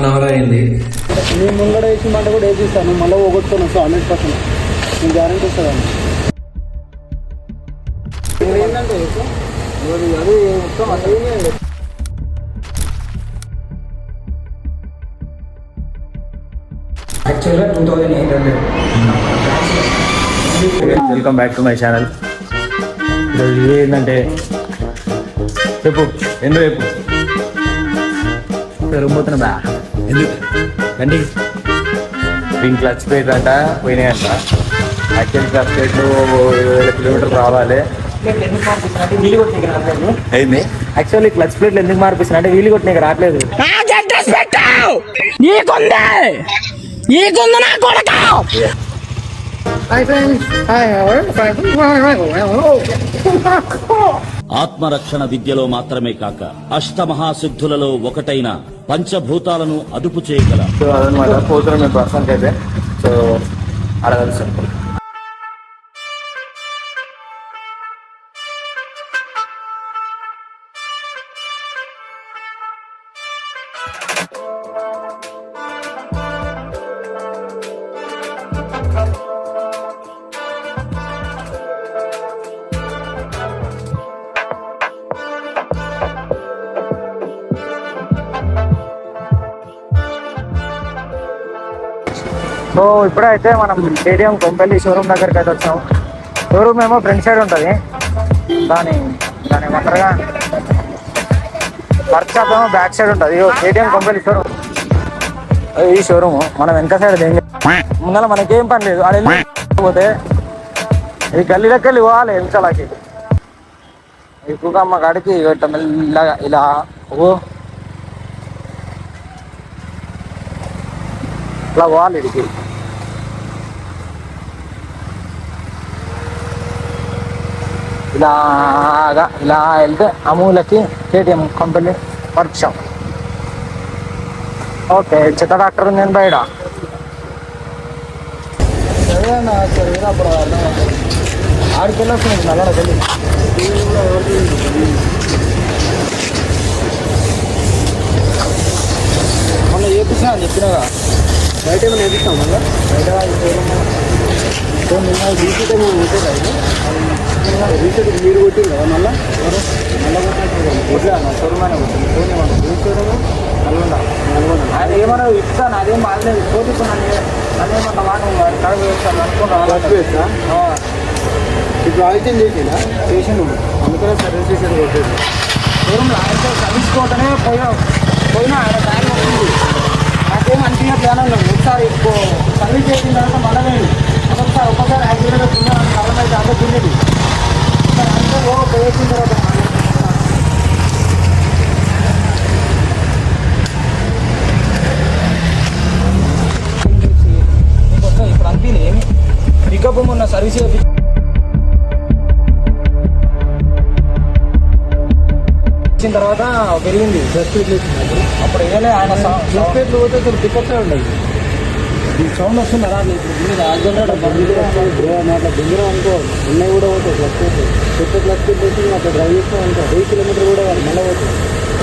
నవర అయింది. నేను ముంగడ వేసి మాట కూడా వేసిస్తాను, మళ్ళీ పోగొట్టుకొని వస్తాను 100%. నేను గ్యారెంటీ ఇస్తాను. ఏంటంటే అది మొత్తం అదే యాక్చువల్గా 2800. Welcome back to my channel. ఇది ఏంటంటే చెప్పు ఎందుకు చెప్పు పెరుగుపోతున్నా బా ఎందుకు కండి దీని క్లచ్ ప్లేట్ అంట పోయినాయంట. యాక్చువల్ క్లచ్ ప్లేట్లు 20,000 కిలోమీటర్లు రావాలి. అయింది యాక్చువల్లీ క్లచ్ ప్లేట్లు ఎందుకు మార్పిస్తున్నా అంటే వీలు కొట్టి నీకు రావట్లేదు. ఆత్మరక్షణ విద్యలో మాత్రమే కాక అష్టమహాసిద్ధులలో ఒకటైన పంచభూతాలను అదుపు చేయగల సో అదనమాట పోతున్నాం మేము ప్రస్తుతానికి అయితే. సో అడగలుస్తాను. సో ఇప్పుడైతే మనం స్టేడియం కొంపల్లి షోరూమ్ దగ్గరికి అయితే వచ్చాము. షోరూమ్ ఏమో ఫ్రంట్ సైడ్ ఉంటుంది, దాని ఒంటరిగా వర్క్ షాప్ ఏమో బ్యాక్ సైడ్ ఉంటుంది. స్టేడియం కొంపల్లి షోరూమ్ ఈ షోరూమ్ మనం వెనక సైడ్ ముందర మనకేం పని లేదు. అది పోతే ఈ గల్లీలోకి వెళ్ళి పోవాలి ఎంచాలకి ఎక్కువగా అమ్మ కాడికి మెల్లగా ఇలా ఇలా పోవాలి. ఇడికి ఇలా వెళ్తే అమూలకి KTM company workshop. Okay చెత్త డాక్టర్ ఉంది నేను బయట ఆడికెళ్ళి వస్తుంది నల్లడకెళ్ళి మొన్న చేపిస్తా అని చెప్పినాగా. బయట ఏమైనా నేర్పిస్తాం మళ్ళీ బయట రీసెట్ ఏమో ఉంటుంది. రీసెట్ మీరు కొట్టింది కదా మళ్ళీ కొట్టినా సొరమైన ఆయన ఏమన్నా ఇస్తాను అదేం బాగలేదు. పోతున్నాను అదేమన్నా వాడు కడగ వేస్తాను అనుకున్నా. ఇప్పుడు ఆలోచన చేసిందా చేసిండు, అందుకనే సర్వీస్ చేసేది కొట్టేది. షోరూమ్లో ఆయన సర్వీస్ కోటనే పోయినా ఆయన బ్యాగ్ వస్తుంది. నాకేం అనిపించట్లేదు. ఒకసారి సర్వీస్ చేసిన తర్వాత మళ్ళీ ఒక్కొక్కసారి యాక్సిడెంట్ వచ్చిందా కలం అయితే అంతా తినేది. అంటే వేసిన తర్వాత ఇప్పుడు అనిపించింది ఏమి పికప్ మొన్న సర్వీస్ వచ్చిన తర్వాత పెరిగింది. బస్ స్పీడ్లు వచ్చినప్పుడు అప్పుడు ఏదైనా ఆయన బస్ స్పీడ్లు పోతే అసలు పికప్ ఉండదు. సౌండ్ వస్తుంది అలా ఇప్పుడు జనరేటర్ అట్లా దిగినా అనుకో ఉన్నాయి కూడా పోతాయి. ప్లస్ కొత్త ప్లస్ స్పీడ్ వచ్చి అట్లా డ్రైవ్ చేస్తాం అనుకో 10 కిలోమీటర్ కూడా మళ్ళీ పోతుంది.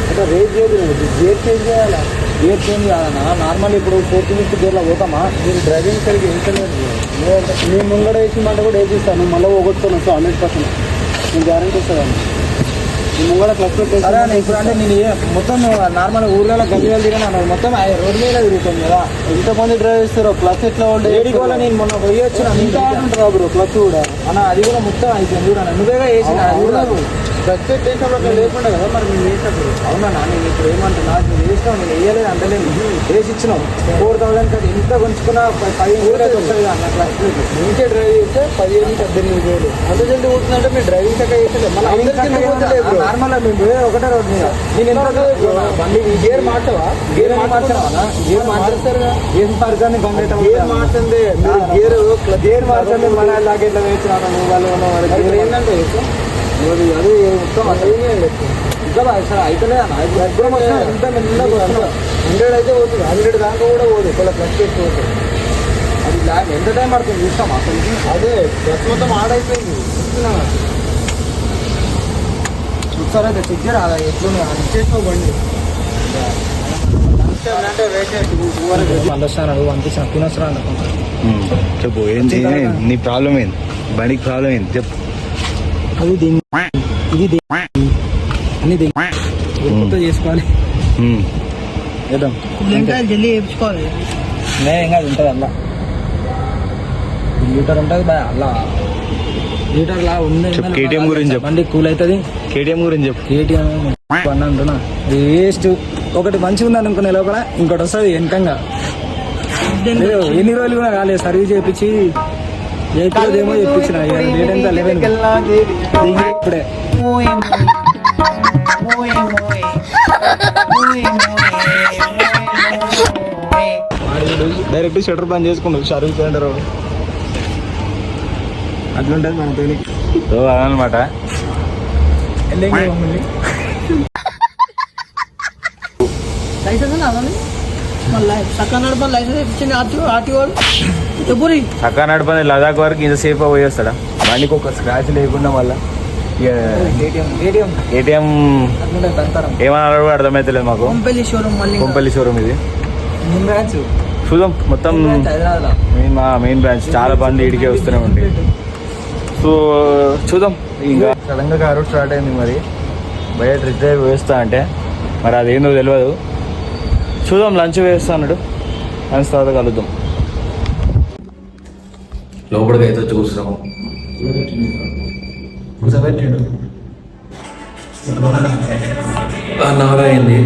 అట్లా రేట్ చేయదు, గేర్ చేంజ్ చేయాలా. గేర్ చేంజ్ కాదన్నా నార్మల్ ఇప్పుడు 4 minutes గేర్లో పోతామా. మీరు డ్రైవింగ్ సరిగ్గా ఇంటలేదు. నేను ముంగడ వేసి మాట కూడా వేసిస్తాను, మళ్ళీ పోగొట్టుకొని వస్తాను 100%. నేను గ్యారెంటీ ఇస్తాను. ముంగడ క్లచ్ పెట్టేస్తారా ఇప్పుడు అంటే నేను మొత్తం నార్మల్ ఊర్లలో గల్లీలు తిరిగినా మొత్తం రోడ్డు మీద తిరుగుతాను కదా. ఎంతమంది డ్రైవ్ చేస్తారో క్లచ్ ఎట్లా ఉండే కూడా నేను మొన్న పోయి వచ్చిన ఇంకా ఉంటారా బ్రో క్లచ్ కూడా అన్న అది కూడా మొత్తం అయిపోయింది చూడ. నువ్వేగా వేసిన అది కూడా క్లచ్ పెట్టేసినప్పుడు అట్లా లేకుండా కదా మరి మేము వేసినప్పుడు. అవునా నేను ఇప్పుడు ఏమంటున్నా నువ్వు వేసినావు, నేను వేయలేదు అంటలేము. వేసి ఇచ్చినావు 4,000 కదా. ఇంత కొంచుకున్నా 15,000 వస్తుంది కదా అన్న క్లచ్ ప్లేట్. ఇంకే డ్రైవ్ చేస్తే 15,000-18,000 అంత జల్దీ కూర్చుందంటే మీరు డ్రైవింగ్ చక్కగా చేసలేదు. మళ్ళీ నార్మల్ మేము ఒకటే రోడ్ మీద నేను ఎంత బండి గేర్ మార్చవా? గేర్ మార్చవా? గేర్ మార్చేస్తారు కదా. గేర్ మార్చాన్ని గేర్ మార్చండి. గేర్ మార్చండి మన లాగేట్లా వేసినా నువ్వు వాళ్ళు ఏంటంటే అది మొత్తం అసలు ఇంకా సార్ అయితలేదన్నా. ఇప్పుడు ఎగ్జామ్ వచ్చినా ఎంత మెల్లగా 100 అయితే పోతుంది, 100 దాకా కూడా పోదు. ఒకళ్ళ ప్లస్ చేసి పోతుంది. అది ల్యాబ్ ఎంత టైం పడుతుంది చూస్తాం అసలు. అదే ప్లస్ మొత్తం ఆడైపోయింది. ఒకసారి అయితే చెక్ చేయరా ఎట్లున్నా చేసుకోబండి మళ్ళీ వస్తాను పంపిస్తాను తినొస్తాను చెప్పు ఏంటి నీ ప్రాబ్లం ఏంది బండికి ప్రాబ్లం ఏంది చెప్పు అది దీన్ని ఇది అన్ని దీన్ని చేసుకోవాలి చేద్దాం జల్దీ వేయించుకోవాలి ఇంకా అది ఉంటుంది అలా లీటర్ ఉంటుంది బాయ్ అలా లీటర్ లా ఉంది కేటీఎం గురించి చెప్పు బండి కూల్ అవుతుంది కేటీఎం గురించి చెప్పు కేటీఎం బండి అంటున్నా వేస్ట్ ఒకటి మంచిగా ఉంది అనుకునే లోపల ఇంకోటి వస్తుంది వెనకంగా ఎన్ని రోజులు కూడా కాలేదు సర్వీస్ చేయించి ఏమో చెప్పించిన డేట్ ఎంత 11 ఇప్పుడే డైరెక్ట్ షటర్ బంద్ చేసుకుంటాం సర్వీస్ సెంటర్ అట్లుంటుంది మనతో అదనమాట లైసెన్స్ మళ్ళీ చక్కగా నడపని లైసెన్స్ ఇచ్చింది ఆర్టీఓ చక్కగా నడపని లదాఖ్ వరకు ఇంతసేపు పోయేస్తాడా బండికి ఒక స్క్రాచ్ లేకుండా మళ్ళీ ఏటీఎం ఏమన్నా కూడా అర్థమైతలేదు మాకు కొంపల్లి షోరూమ్ ఇది చూద్దాం మొత్తం మెయిన్ బ్రాంచ్ చాలా బండి ఇడికే వస్తూనే ఉంది సో చూద్దాం ఇంకా సడన్గా కారు స్టార్ట్ అయింది మరి బయట రిటైర్ వేస్తా అంటే మరి అదేందో తెలియదు చూద్దాం లంచ్ వేస్తా అన్నాడు లంచ్ తర్వాత కలుద్దాం లోపలికి అయితే చూస్తున్నాము కూర్చోబెట్టిండు 1 hour అయింది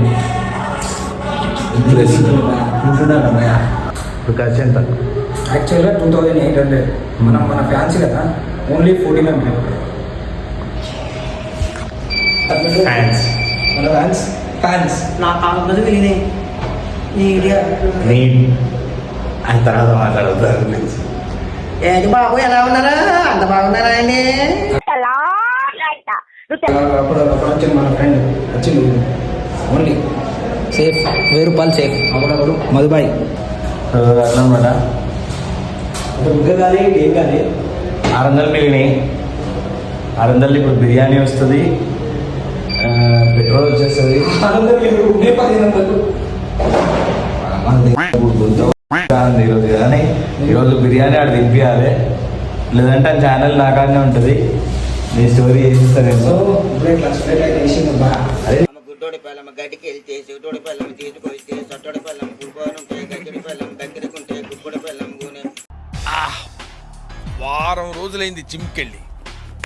ఇప్పుడు ఖర్చు ఎంత యాక్చువల్గా 2800 మన ఫ్యాన్స్ కదా ఓన్లీ 1400 ఫ్యాన్స్ నా కాలం వెళ్ళినాయి ఆయన తర్వాత మాట్లాడతారు ఏది బాబు ఎలా ఉన్నారా అంత బాగున్నారా అండి అప్పుడు మన ఫ్రెండ్ వచ్చింది ఓన్లీ సేఫ్ 1000 రూపాయలు సేఫ్ అప్పుడు మధుబాయ్ అనమాట కాదు ఏం కాదు 600 మిగిలినాయి 600 ఇప్పుడు బిర్యానీ వస్తుంది పెట్రోల్ వచ్చేస్తుంది 1500 ఈరోజు కానీ ఈరోజు బిర్యానీ ఆడ దింపియాలి లేదంటే ఆ ఛానల్ నాకాడనే ఉంటుంది నీ స్టోరీ చేస్తానేమో అదే గుడ్డోడి పిల్లమ్మ గడ్డికి వెళ్తే చెవిటోడి పిల్లమ్మ తీసుకొస్తే సొట్టోడి పిల్లమ్మ గుడిపోనుంటే గడ్డి పిల్లమ్మ దగ్గరకుంటే గుడ్బడి పిల్లమ్మ గూనె వారం రోజులైంది జిమ్కెళ్ళి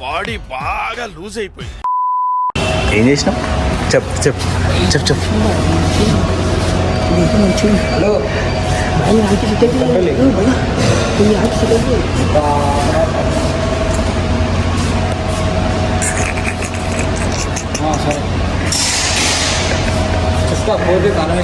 బాడీ బాగా లూజ్ అయిపోయింది. ఏం చేసినావు చెప్పు హలో సరే చెప్తా పోతే కాలం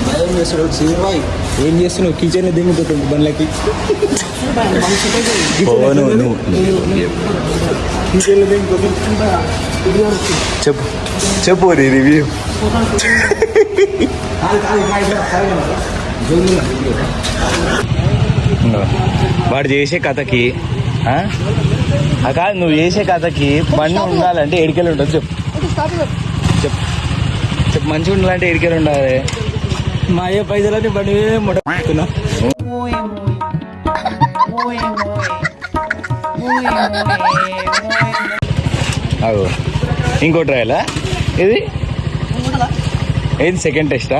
భయం చేస్తాడు సినిమాయి ఏం చేస్తున్నావు కిచెన్ దిగుతుంది బండ్లకి కిచెన్ దిగుతుంది చెప్పు రివ్యూ వాడు చేసే కథకి కాదు నువ్వు చేసే కథకి బండి ఉండాలంటే ఏడికెళ్ళి ఉంటుంది చెప్పు మంచిగా ఉండాలంటే ఏడికెళ్ళి ఉండాలి మా అయ్యే పైసలని బండి మొట్టకున్నా అవు ఇంకో ట్రయలా ఇది ఏది సెకండ్ టెస్టా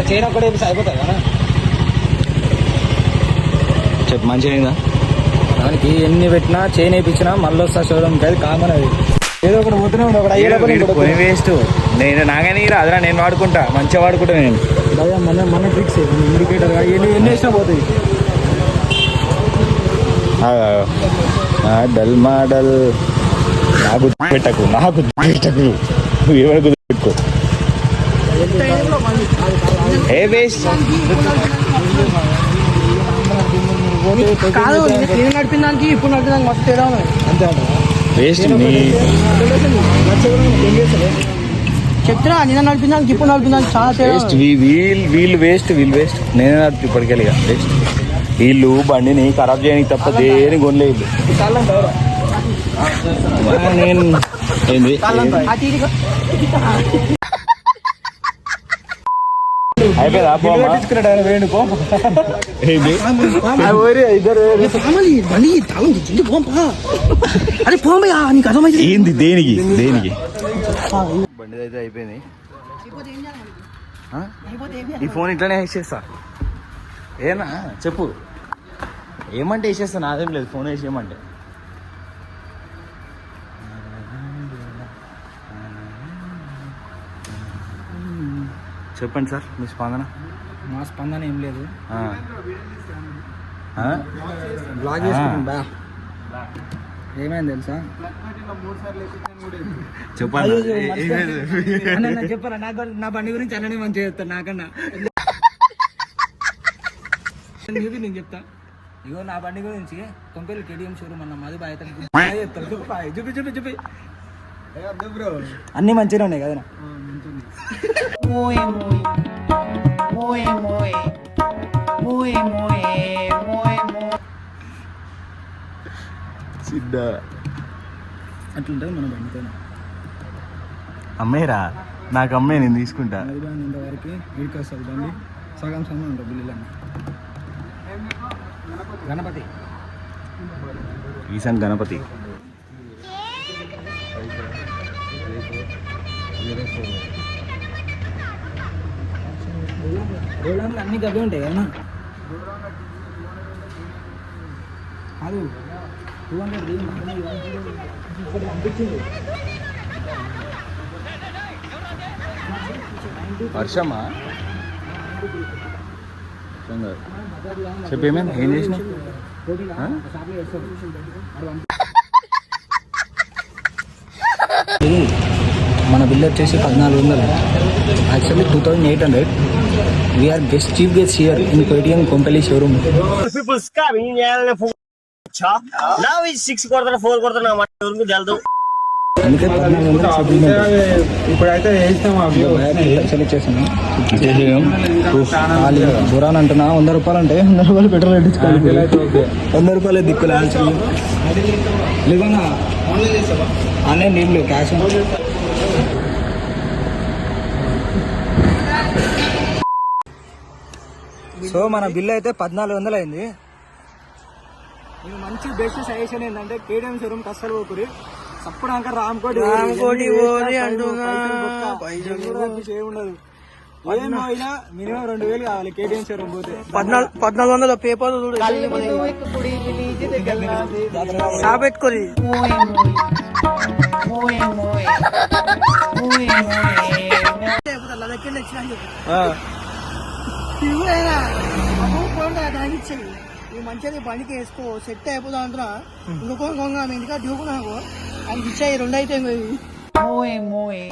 చైన్ ఒక్కడే అయిపోతాయి కదా చెప్పు మంచిగా అయిందా దానికి ఎన్ని పెట్టినా చైన్ వేయించినా మళ్ళీ వస్తా షోరూమ్కి అది కామన్ అది ఏదో ఒకటి పోతూనే ఉండవు ఒకటి కొని వేస్ట్ నేను నాకని అదరా నేను వాడుకుంటా మంచిగా వాడుకుంటా నేను భయ మన ట్రిక్స్ ఇండికేటర్ ఎన్ని వేసినా పోతాయి డల్ మోడల్ నాకు పెట్టకు నువ్వు ఎవరు పెట్టుకో ఏ వేస్ట్ కాదు నడిపిన దానికి ఇప్పుడు నడిపిన దానికి మస్తు తేడా ఉన్నాయి అంతే వేస్ట్ చెప్తున్నా నిన్న నడిపించాను ఇప్పుడు నడిపించాను చాలా వేస్ట్ వీళ్ళు వేస్ట్ నేనే నడిపి ఇప్పటికెళ్ళి వేస్ట్ వీళ్ళు బండిని ఖరాబ్ చేయడానికి తప్ప దేని కొనలే వీళ్ళు నేను ఏంది అయిపోయిందా ఏంది దేనికి బండి అయితే అయిపోయింది ఈ ఫోన్ ఇట్లానే వేసేస్తా ఏనా చెప్పు ఏమంటే వేసేస్తా నాదేం లేదు ఫోన్ వేసేయమంటే చెప్పండి సార్ మీ స్పందన మా స్పందన ఏం లేదు బ్లాగ్ చేసుకుంటా ఏమైంది తెలుసా చెప్పండి చెప్పారా నా బండి గురించి అన్ననే మంచిగా చెప్తాను నాకన్నా నేను చెప్తా ఇగో నా బండి గురించి కొంపెల్లి కేటీఎం షోరూమ్ అన్న మధు బాయ్ చూపి అన్ని మంచిగా ఉన్నాయి కదా సిద్ధా అట్లుంటుంది మన బండితో అమ్మేరా నాకు అమ్మే నేను తీసుకుంటా ఇంతవరకు వీడికి వస్తుంది బండి సగం ఉంటుంది బిల్లులన్నీ గణపతి ఈశాన్ గణపతి రోడ్లు అన్ని గబ్బే ఉంటాయి కదా అది 200 అనిపించింది వర్షమా చెప్పేమైంది ఏం చేసినా మన బిల్ వచ్చేసి 1400 actually 2800 we are guest chief guest here in Paytm Kompally showroom అందుకే 1400 ఇప్పుడైతే సెలెక్ట్ చేసాను బురాన్ అంటున్నా 100 రూపాయలు అంటే 100 రూపాయలు పెట్రోల్ పెట్టించుకోవాలి 100 రూపాయలు దిక్కులు యాక్చువల్లీ లేకుండా ఆన్లైన్ నీళ్ళు క్యాష్ సో మన బిల్ అయితే 1400 అయింది. మంచి బెస్ట్ సజెషన్ ఏంటంటే కేటీఎం షోరూమ్ కష్టాలు పోకురి అప్పుడు అంక రామ్కోటి ఏముండదు ఏమైనా మినిమం 2000 కావాలి కేటీఎం షోరూమ్ పోతే 1400 పేపర్ పెట్టుకోరి మంచిగా బండికి వేసుకో సెట్ అయిపోతా అంటున్నా ఇంకొక ఇంటికా డ్యూకున్నాకు అది ఇచ్చాయి 2 అయితే మోయే